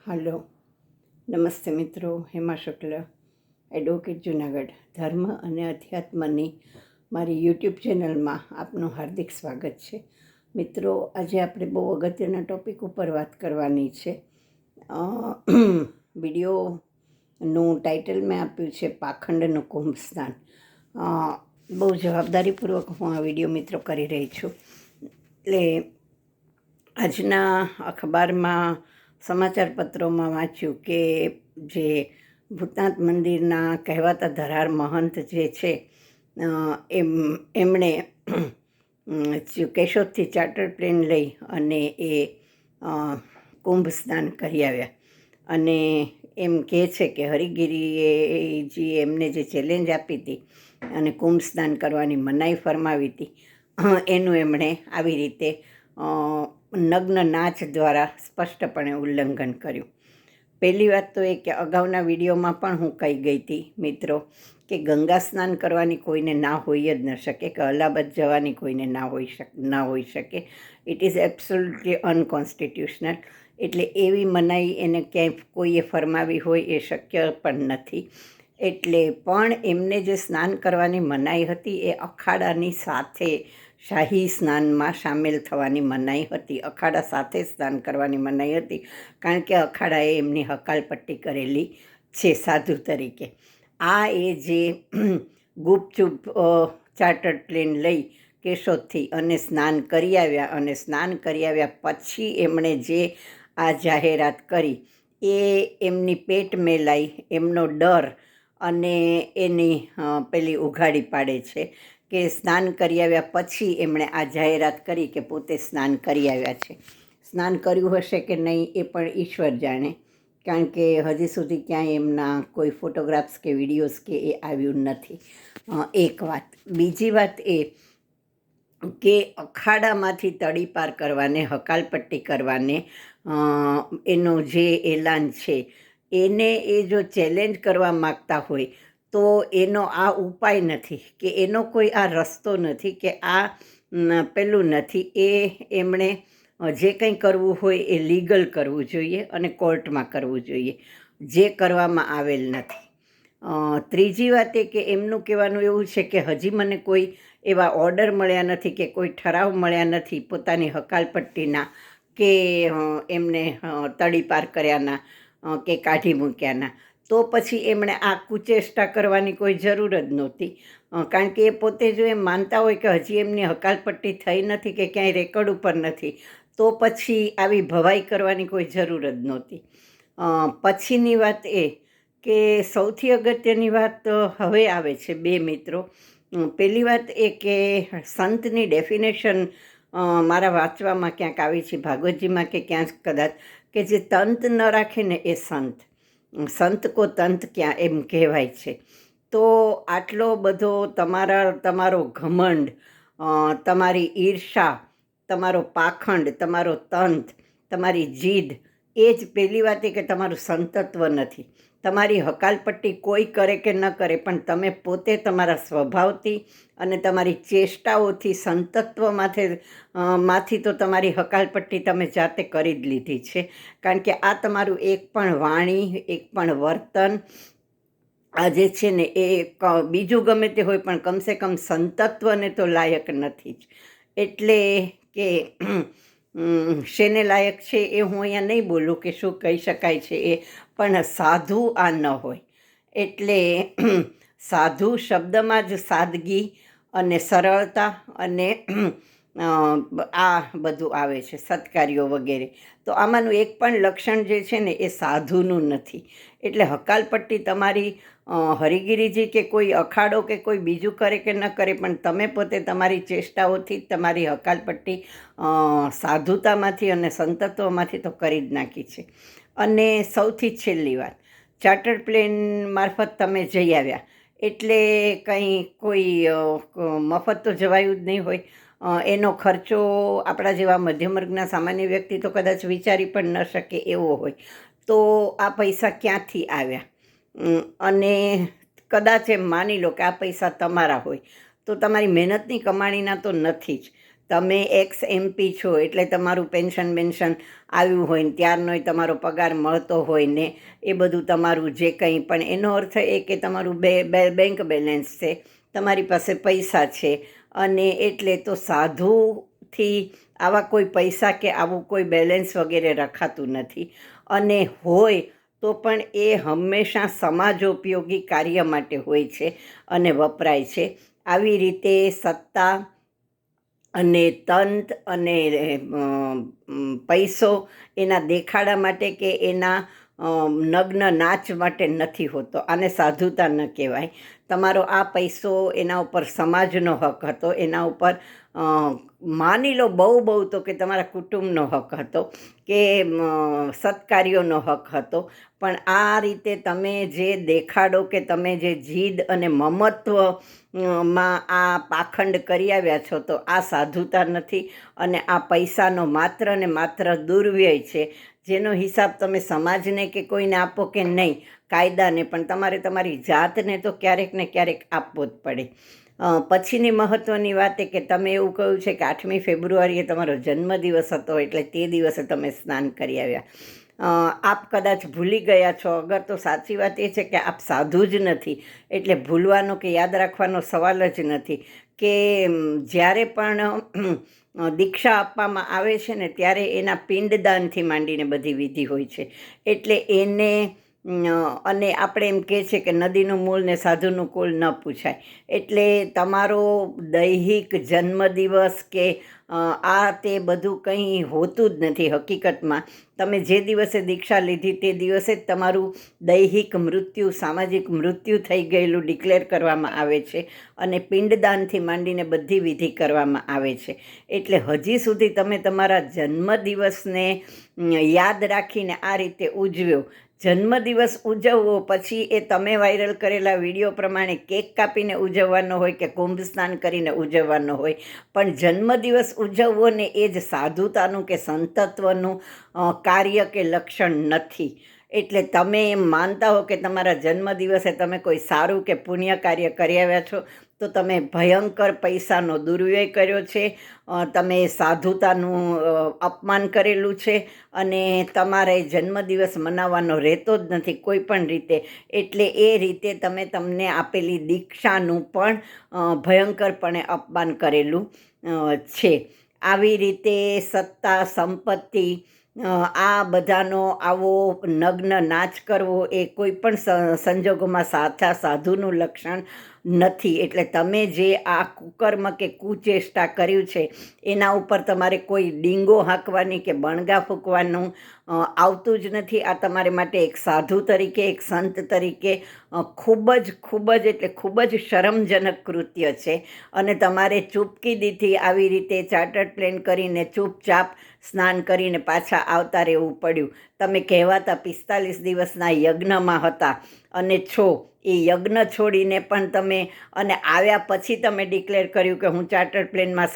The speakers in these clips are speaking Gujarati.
હાલો, નમસ્તે મિત્રો. હેમા શુક્લ, એડવોકેટ જુનાગઢ. ધર્મ અને અધ્યાત્મની મારી યુટ્યુબ ચેનલમાં આપનું હાર્દિક સ્વાગત છે. મિત્રો, આજે આપણે બહુ અગત્યના ટૉપિક ઉપર વાત કરવાની છે. વિડીયોનું ટાઇટલ મેં આપ્યું છે પાખંડનું કુંભ સ્નાન. બહુ જવાબદારીપૂર્વક હું આ વિડીયો મિત્રો કરી રહી છું. એટલે આજના અખબારમાં સમાચાર પત્રોમાં વાંચ્યું કે જે ભૂતનાથ મંદિરના કહેવાતા ધરાર મહંત જે છે એમણે કેશોદથી ચાર્ટર પ્લેન લઈ અને એ કુંભ સ્નાન કરી આવ્યા. અને એમ કહે છે કે હરિગીરીજી એમને જે ચેલેન્જ આપી હતી અને કુંભ સ્નાન કરવાની મનાઈ ફરમાવી હતી એનું એમણે આવી રીતે નગ્ન નાચ દ્વારા સ્પષ્ટપણે ઉલ્લંઘન કર્યું. પહેલી વાત તો એ કે અગાઉના વિડીયોમાં પણ હું કહી ગઈ હતી મિત્રો કે ગંગા સ્નાન કરવાની કોઈને ના હોઈ જ ન શકે, કે અલ્હાબાદ જવાની કોઈને ના હોઈ શકે. It is absolutely unconstitutional. એટલે એવી મનાઈ એને ક્યાંય કોઈએ ફરમાવી હોય એ શક્ય પણ નથી. એટલે પણ એમને જે સ્નાન કરવાની મનાઈ હતી એ અખાડાની સાથે શાહી સ્નાનમાં સામેલ થવાની મનાઈ હતી. અખાડા સાથે સ્નાન કરવાની મનાઈ હતી, કારણ કે અખાડાએ એમની હકાલપટ્ટી કરેલી છે સાધુ તરીકે. આ એ જે ગુપચુપ ચાર્ટર્ડ પ્લેન લઈ કેશોદથી અને સ્નાન કરી આવ્યા, અને સ્નાન કરી આવ્યા પછી એમણે જે આ જાહેરાત કરી એ એમની પેટ મેલાઈ, એમનો ડર અને એની પેલી ઉઘાડી પાડે છે કે સ્નાન કરી આવ્યા પછી એમણે આ જાહેરાત કરી કે પોતે સ્નાન કરી આવ્યા છે. સ્નાન કર્યું હશે કે નહીં એ પણ ઈશ્વર જાણે, કારણ કે હજી સુધી ક્યાંય એમના કોઈ ફોટોગ્રાફ્સ કે વિડીયોઝ કે એ આવ્યું નથી. એક વાત. બીજી વાત એ કે અખાડામાંથી તડીપાર કરવાને, હકાલપટ્ટી કરવાને એનો જે એલાન છે એને એ જો ચેલેન્જ કરવા માગતા હોય તો એનો આ ઉપાય નથી, કે એનો કોઈ આ રસ્તો નથી, કે આ પેલું નથી. એમણે જે કંઈ કરવું હોય એ લીગલ કરવું જોઈએ અને કોર્ટમાં કરવું જોઈએ, જે કરવામાં આવેલ નથી. ત્રીજી વાત એ કે એમનું કહેવાનું એવું છે કે હજી મને કોઈ એવા ઓર્ડર મળ્યા નથી કે કોઈ ઠરાવ મળ્યા નથી પોતાની હકાલપટ્ટીના કે એમને તડીપાર કર્યાના કે કાઢી મૂક્યાના. તો પછી એમણે આ કુચેષ્ટા કરવાની કોઈ જરૂર જ નહોતી, કારણ કે એ પોતે જો એમ માનતા હોય કે હજી એમની હકાલપટ્ટી થઈ નથી કે ક્યાંય રેકોર્ડ ઉપર નથી, તો પછી આવી ભવાઈ કરવાની કોઈ જરૂર જ નહોતી. પછીની વાત એ કે સૌથી અગત્યની વાત હવે આવે છે બે મિત્રો. પહેલી વાત એ કે સંતની ડેફિનેશન મારા વાંચવામાં ક્યાંક આવી છે, ભાગવતજીમાં કે ક્યાંક કદાચ, કે જે તંત ન રાખે ને એ સંત. સંત કો તંત ક્યાં, એમ કહેવાય છે. તો આટલો બધો તમારો ઘમંડ, તમારી ઈર્ષા, તમારો પાખંડ, તમારો તંત, તમારી જીદ, એ જ પહેલી વાત એ કે તમારું સંતત્વ નથી. તમારી હકાલપટ્ટી કોઈ કરે કે ન કરે, પણ તમે પોતે તમારા સ્વભાવથી અને તમારી ચેષ્ટાઓથી સંતત્વમાંથી તો તમારી હકાલપટ્ટી તમે જાતે કરી જ લીધી છે. કારણ કે આ તમારું એક પણ વાણી, એક પણ વર્તન આ જે છે ને એ બીજું ગમે તે હોય પણ કમસે કમ સંતત્વને તો લાયક નથી જ. એટલે કે શેને લાયક છે એ હું અહીંયા નહીં બોલું કે શું કહી શકાય છે એ, પણ સાધુ આ ન હોય. એટલે સાધુ શબ્દમાં જ સાદગી અને સરળતા અને આ બધું આવે છે, સત્કાર્યો વગેરે. તો આમાંનું એક પણ લક્ષણ જે છે ને એ સાધુનું નથી. એટલે હકાલપટ્ટી તમારી હરિગીરીજી કે કોઈ અખાડો કે કોઈ બીજું કરે કે ન કરે, પણ તમે પોતે તમારી ચેષ્ટાઓથી તમારી હકાલપટ્ટી સાધુતામાંથી અને સંતત્વમાંથી તો કરી જ નાખી છે. અને સૌથી છેલ્લી વાત, ચાર્ટર પ્લેન મારફત તમે જઈ આવ્યા એટલે કંઈ કોઈ મફત તો જવાયું જ નહીં હોય. એનો ખર્ચો આપણા જેવા મધ્યમ વર્ગના સામાન્ય વ્યક્તિ તો કદાચ વિચારી પણ ન શકે એવો હોય. તો આ પૈસા ક્યાંથી આવ્યા? અને કદાચ એમ માની લો કે આ પૈસા તમારા હોય તો તમારી મહેનતની કમાણીના તો નથી જ. તમે એક્સ MP છો એટલે તમારું પેન્શન આવ્યું હોય ને ત્યારનોય તમારો પગાર મળતો હોય ને એ બધું તમારું જે કંઈ પણ, એનો અર્થ એ કે તમારું બેંક બેલેન્સ છે, તમારી પાસે પૈસા છે. અને એટલે તો સાધુથી આવા કોઈ પૈસા કે આવું કોઈ બેલેન્સ વગેરે રખાતું નથી. અને હોય તો પણ એ હંમેશા સમાજોપયોગી કાર્ય માટે હોય છે અને વપરાય છે. આવી રીતે સત્તા અને તંત અને પૈસો એના દેખાડા માટે કે એના નગ્ન નાચ માટે નથી હોતો. આને સાધુતા ન કહેવાય. તમારો આ પૈસો એના ઉપર સમાજનો હક હતો, એના ઉપર માની લો બહુ તો કે તમારા કુટુંબનો હક હતો કે સત્કાર્યોનો હક હતો. પણ આ રીતે તમે જે દેખાડો કે તમે જે જીદ અને મમત્વમાં આ પાખંડ કરી આવ્યા છો, તો આ સાધુતા નથી અને આ પૈસાનો માત્ર ને માત્ર દુર્વ્યય છે, જેનો હિસાબ તમે સમાજને કે કોઈને આપો કે નહીં, કાયદાને પણ તમારે તમારી જાતને તો ક્યારેક ને ક્યારેક આપવો જ પડે. પછીની મહત્ત્વની વાત એ કે તમે એવું કહ્યું છે કે 8મી ફેબ્રુઆરીએ તમારો જન્મદિવસ હતો એટલે તે દિવસે તમે સ્નાન કરી આવ્યા. આપ કદાચ ભૂલી ગયા છો, અગર તો સાચી વાત એ છે કે આપ સાધુ જ નથી, એટલે ભૂલવાનો કે યાદ રાખવાનો સવાલ જ નથી. કે જ્યારે પણ દીક્ષા આપવામાં આવે છે ને ત્યારે એના પિંડદાનથી માંડીને બધી વિધિ હોય છે. એટલે એને અને આપણે એમ કહે છે કે નદીનું મૂળ ને સાધુનું કુળ ન પૂછાય. એટલે તમારો દૈહિક જન્મદિવસ કે આ તે બધું કંઈ હોતું જ નથી. હકીકતમાં તમે જે દિવસે દીક્ષા લીધી તે દિવસે જ તમારું દૈહિક મૃત્યુ, સામાજિક મૃત્યુ થઈ ગયેલું ડિક્લેર કરવામાં આવે છે અને પિંડદાનથી માંડીને બધી વિધિ કરવામાં આવે છે. એટલે હજી સુધી તમે તમારા જન્મદિવસને યાદ રાખીને આ રીતે ઉજવ્યો. જન્મદિવસ ઉજવવો પછી એ તમે વાયરલ કરેલા વિડીયો પ્રમાણે કેક કાપીને ઉજવવાનો હોય કે કુંભ સ્નાન કરીને ઉજવવાનો હોય, પણ જન્મદિવસ ઉજવવો ને એ જ સાધુતાનું કે સંતત્વનું કાર્ય કે લક્ષણ નથી. એટલે તમે એમ માનતા હો કે તમારા જન્મદિવસે તમે કોઈ સારું કે પુણ્ય કાર્ય કરી આવ્યા છો, તો તમે ભયંકર પૈસાનો દુર્વ્યય કર્યો છે, તમે સાધુતાનું અપમાન કરેલું છે અને તમારે જન્મદિવસ મનાવવાનો રહેતો જ નથી કોઈ પણ રીતે. એટલે એ રીતે તમે તમને આપેલી દીક્ષાનું પણ ભયંકરપણે અપમાન કરેલું છે. આવી રીતે સત્તા, સંપત્તિ, આ બધાનો આવો નગ્ન નાચ કરવો એ કોઈ પણ સંજોગોમાં સાચા સાધુનું લક્ષણ નથી. એટલે તમે જે આ કુકર્મ કે કુચેષ્ટા કર્યું છે એના ઉપર તમારે કોઈ ડીંગો હાંકવાની કે બણગા ફૂંકવાનું આવતું જ નથી. આ તમારે માટે એક સાધુ તરીકે, એક સંત તરીકે ખૂબ જ એટલે ખૂબ જ શરમજનક કૃત્ય છે. અને તમારે ચૂપકીદીથી આવી રીતે ચાર્ટર્ડ પ્લેન કરીને ચૂપચાપ સ્નાન કરીને પાછા આવતા રહેવું પડ્યું. તમે કહેવાતા 45 દિવસના યજ્ઞમાં હતા અને છો. એ યજ્ઞ છોડીને પણ તમે અને આવ્યા પછી તમે ડિક્લેર કર્યું કે હું ચાર્ટર્ડ પ્લેનમાં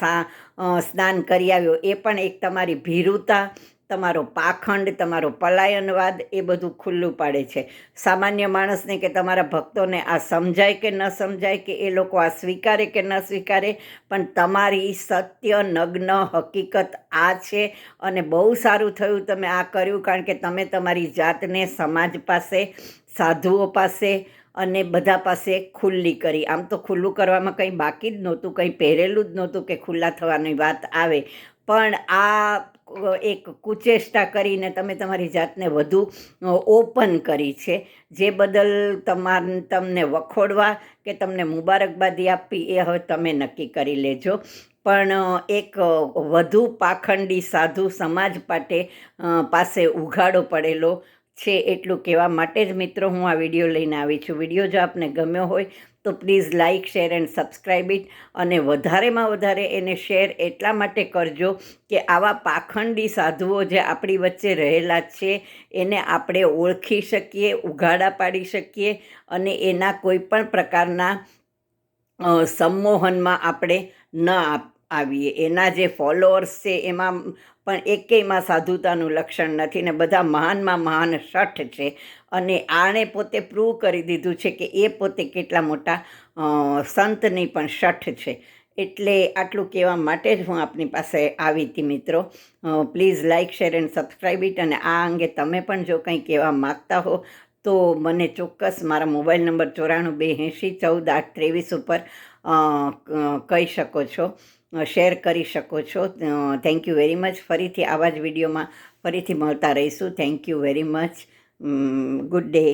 સ્નાન કરી આવ્યો. એ પણ એક તમારી ભીરુતા, તમારો પાખંડ, તમારો પલાયનવાદ એ બધું ખુલ્લું પાડે છે સામાન્ય માણસને. કે તમારા ભક્તોને આ સમજાય કે ન સમજાય, કે એ લોકો આ સ્વીકારે કે ન સ્વીકારે, પણ તમારી સત્ય નગ્ન હકીકત આ છે. અને બહુ સારું થયું તમે આ કર્યું, કારણ કે તમે તમારી જાતને સમાજ પાસે, સાધુઓ પાસે અને બધા પાસે ખુલ્લી કરી. આમ તો ખુલ્લું કરવામાં કંઈ બાકી જ નહોતું, કંઈ પહેરેલું જ નહોતું કે ખુલ્લા થવાની વાત આવે. પણ આ એક કુચેષ્ટા કરીને તમે તમારી જાતને વધુ ઓપન કરી છે, જે બદલ તમને વખોડવા કે તમને મુબારકબાદી આપવી એ હવે તમે નક્કી કરી લેજો. પણ એક વધુ પાખંડી સાધુ સમાજ પાસે ઉઘાડો પડેલો છે, એટલું કહેવા માટે જ મિત્રો હું આ વિડીયો લઈને આવી છું. વિડીયો જો આપને ગમ્યો હોય તો please like, share and subscribe it. અને વધારેમાં વધારે એને શેર એટલા માટે કરજો કે આવા પાખંડી સાધુઓ જે આપણી વચ્ચે રહેલા છે એને આપણે ઓળખી શકીએ, ઉઘાડા પાડી શકીએ અને એના કોઈ પણ પ્રકારના સંમોહનમાં આપણે ન આવીએ. એના જે ફોલોઅર્સ છે એમાં પણ એકેયમાં સાધુતાનું લક્ષણ નથી ને બધા મહાનમાં મહાન શઠ છે. અને આણે પોતે પ્રૂવ કરી દીધું છે કે એ પોતે કેટલા મોટા સંતની પણ શઠ છે. એટલે આટલું કહેવા માટે જ હું આપની પાસે આવી હતી મિત્રો. Please like share and subscribe it. અને આ અંગે તમે પણ જો કંઈ કહેવા માગતા હો તો મને ચોક્કસ મારા મોબાઈલ નંબર 94 280 14 8 23 ઉપર કહી શકો છો, શેર કરી શકો છો. Thank you very much. ફરીથી આવા જ વિડીયોમાં ફરીથી મળતા રહીશું. Thank you very much. Good day.